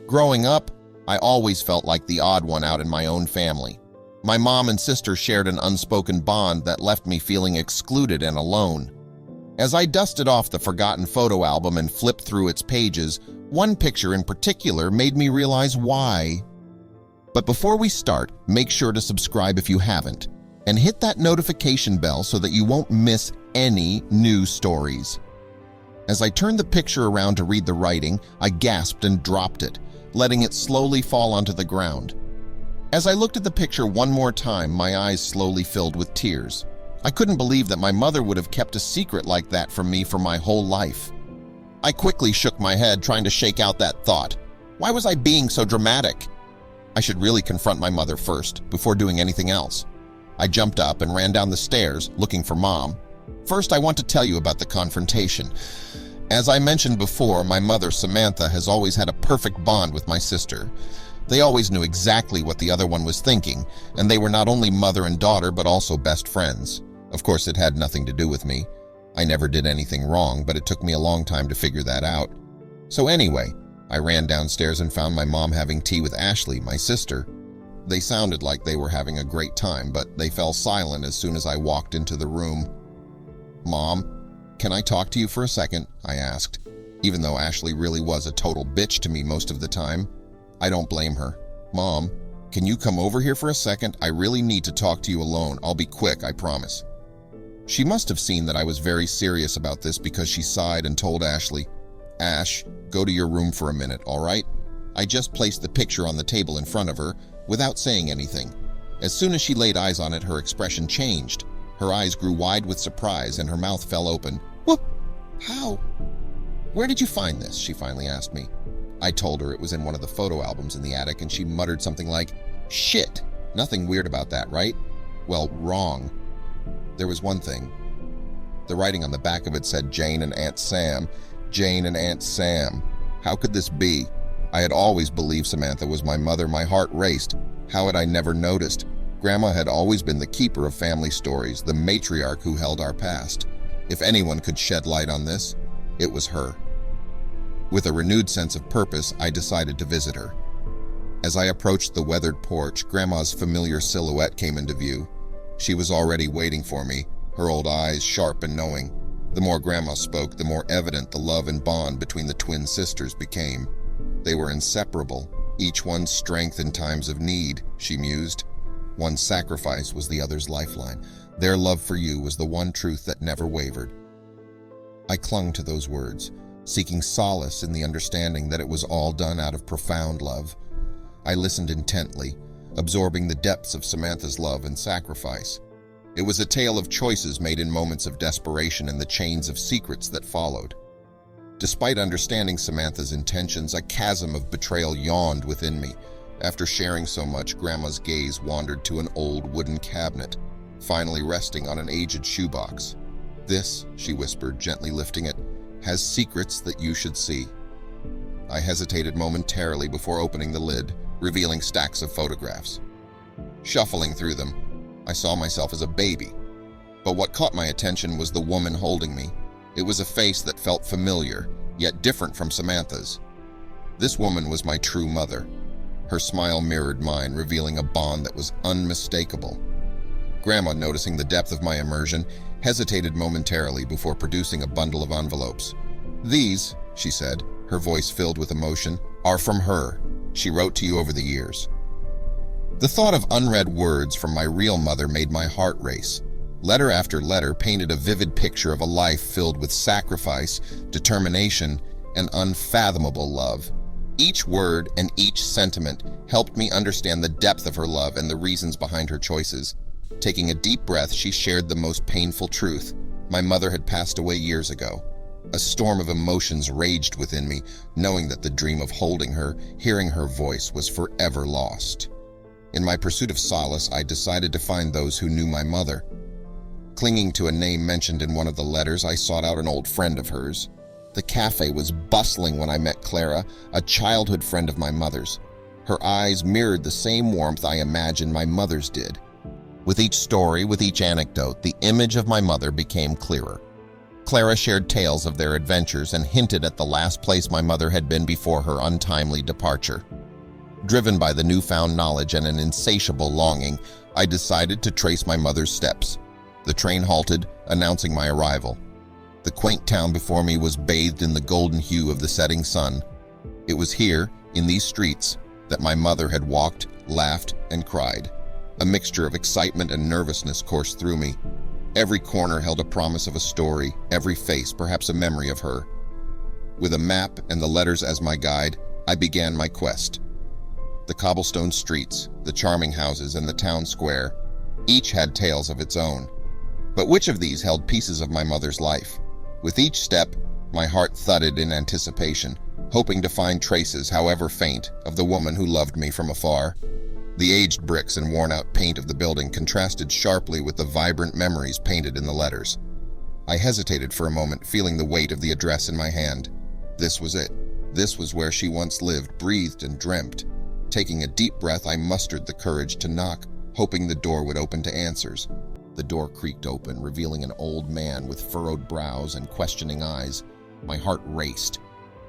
Growing up, I always felt like the odd one out in my own family. My mom and sister shared an unspoken bond that left me feeling excluded and alone. As I dusted off the forgotten photo album and flipped through its pages, one picture in particular made me realize why. But before we start, make sure to subscribe if you haven't, and hit that notification bell so that you won't miss any new stories. As I turned the picture around to read the writing, I gasped and dropped it, letting it slowly fall onto the ground. As I looked at the picture one more time, my eyes slowly filled with tears. I couldn't believe that my mother would have kept a secret like that from me for my whole life. I quickly shook my head, trying to shake out that thought. Why was I being so dramatic? I should really confront my mother first, before doing anything else. I jumped up and ran down the stairs, looking for Mom. First, I want to tell you about the confrontation. As I mentioned before, my mother, Samantha, has always had a perfect bond with my sister. They always knew exactly what the other one was thinking, and they were not only mother and daughter, but also best friends. Of course, it had nothing to do with me. I never did anything wrong, but it took me a long time to figure that out. So anyway, I ran downstairs and found my mom having tea with Ashley, my sister. They sounded like they were having a great time, but they fell silent as soon as I walked into the room. "Mom, can I talk to you for a second?" I asked, even though Ashley really was a total bitch to me most of the time. I don't blame her. "Mom, can you come over here for a second? I really need to talk to you alone. I'll be quick, I promise." She must have seen that I was very serious about this because she sighed and told Ashley, "Ash, go to your room for a minute, all right?" I just placed the picture on the table in front of her without saying anything. As soon as she laid eyes on it, her expression changed. Her eyes grew wide with surprise and her mouth fell open. "What? How? Where did you find this?" she finally asked me. I told her it was in one of the photo albums in the attic, and she muttered something like, "Shit, nothing weird about that, right?" Well, wrong. There was one thing. The writing on the back of it said Jane and Aunt Sam. Jane and Aunt Sam. How could this be? I had always believed Samantha was my mother. My heart raced. How had I never noticed? Grandma had always been the keeper of family stories, the matriarch who held our past. If anyone could shed light on this, it was her. With a renewed sense of purpose, I decided to visit her. As I approached the weathered porch, Grandma's familiar silhouette came into view. She was already waiting for me, her old eyes sharp and knowing. The more Grandma spoke, the more evident the love and bond between the twin sisters became. They were inseparable, each one's strength in times of need, she mused. One sacrifice was the other's lifeline. Their love for you was the one truth that never wavered. I clung to those words, seeking solace in the understanding that it was all done out of profound love. I listened intently, absorbing the depths of Samantha's love and sacrifice. It was a tale of choices made in moments of desperation and the chains of secrets that followed. Despite understanding Samantha's intentions, a chasm of betrayal yawned within me. After sharing so much, Grandma's gaze wandered to an old wooden cabinet, finally resting on an aged shoebox. "This," she whispered, gently lifting it, "has secrets that you should see." I hesitated momentarily before opening the lid, revealing stacks of photographs. Shuffling through them, I saw myself as a baby. But what caught my attention was the woman holding me. It was a face that felt familiar, yet different from Samantha's. This woman was my true mother. Her smile mirrored mine, revealing a bond that was unmistakable. Grandma, noticing the depth of my immersion, hesitated momentarily before producing a bundle of envelopes. "These," she said, her voice filled with emotion, "are from her. She wrote to you over the years." The thought of unread words from my real mother made my heart race. Letter after letter painted a vivid picture of a life filled with sacrifice, determination, and unfathomable love. Each word and each sentiment helped me understand the depth of her love and the reasons behind her choices. Taking a deep breath, she shared the most painful truth. My mother had passed away years ago. A storm of emotions raged within me, knowing that the dream of holding her, hearing her voice, was forever lost. In my pursuit of solace, I decided to find those who knew my mother. Clinging to a name mentioned in one of the letters, I sought out an old friend of hers. The cafe was bustling when I met Clara, a childhood friend of my mother's. Her eyes mirrored the same warmth I imagined my mother's did. With each story, with each anecdote, the image of my mother became clearer. Clara shared tales of their adventures and hinted at the last place my mother had been before her untimely departure. Driven by the newfound knowledge and an insatiable longing, I decided to trace my mother's steps. The train halted, announcing my arrival. The quaint town before me was bathed in the golden hue of the setting sun. It was here, in these streets, that my mother had walked, laughed, and cried. A mixture of excitement and nervousness coursed through me. Every corner held a promise of a story, every face perhaps a memory of her. With a map and the letters as my guide, I began my quest. The cobblestone streets, the charming houses, and the town square, each had tales of its own. But which of these held pieces of my mother's life? With each step, my heart thudded in anticipation, hoping to find traces, however faint, of the woman who loved me from afar. The aged bricks and worn-out paint of the building contrasted sharply with the vibrant memories painted in the letters. I hesitated for a moment, feeling the weight of the address in my hand. This was it. This was where she once lived, breathed, and dreamt. Taking a deep breath, I mustered the courage to knock, hoping the door would open to answers. The door creaked open, revealing an old man with furrowed brows and questioning eyes. My heart raced.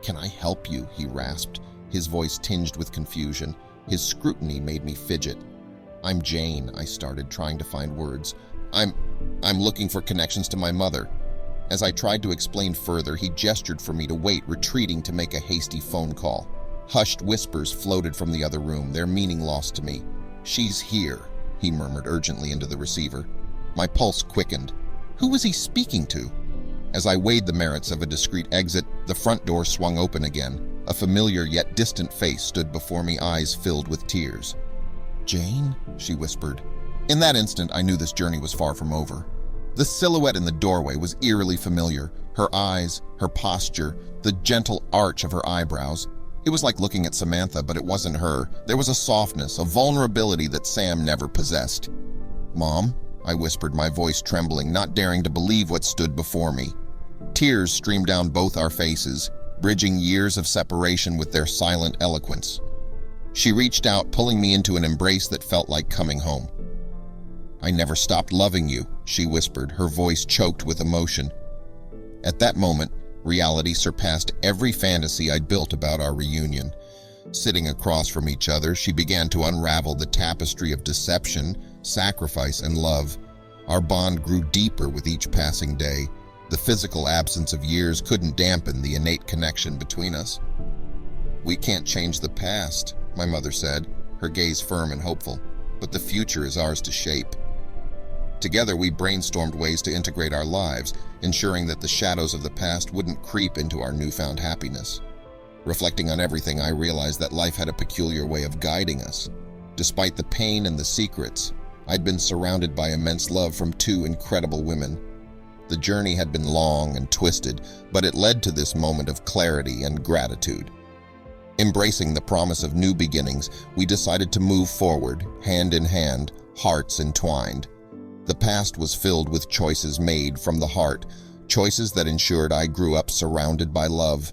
"Can I help you?" he rasped, his voice tinged with confusion. His scrutiny made me fidget. "I'm Jane," I started, trying to find words. I'm looking for connections to my mother." As I tried to explain further, he gestured for me to wait, retreating to make a hasty phone call. Hushed whispers floated from the other room, their meaning lost to me. "She's here," he murmured urgently into the receiver. My pulse quickened. Who was he speaking to? As I weighed the merits of a discreet exit, the front door swung open again. A familiar yet distant face stood before me, eyes filled with tears. "Jane?" she whispered. In that instant, I knew this journey was far from over. The silhouette in the doorway was eerily familiar. Her eyes, her posture, the gentle arch of her eyebrows. It was like looking at Samantha, but it wasn't her. There was a softness, a vulnerability that Sam never possessed. "Mom?" I whispered, my voice trembling, not daring to believe what stood before me. Tears streamed down both our faces, bridging years of separation with their silent eloquence. She reached out, pulling me into an embrace that felt like coming home. "I never stopped loving you," she whispered, her voice choked with emotion. At that moment, reality surpassed every fantasy I'd built about our reunion. Sitting across from each other, she began to unravel the tapestry of deception, sacrifice, and love. Our bond grew deeper with each passing day. The physical absence of years couldn't dampen the innate connection between us. "We can't change the past," my mother said, her gaze firm and hopeful, "but the future is ours to shape." Together, we brainstormed ways to integrate our lives, ensuring that the shadows of the past wouldn't creep into our newfound happiness. Reflecting on everything, I realized that life had a peculiar way of guiding us. Despite the pain and the secrets, I'd been surrounded by immense love from two incredible women. The journey had been long and twisted, but it led to this moment of clarity and gratitude. Embracing the promise of new beginnings, we decided to move forward, hand in hand, hearts entwined. The past was filled with choices made from the heart, choices that ensured I grew up surrounded by love.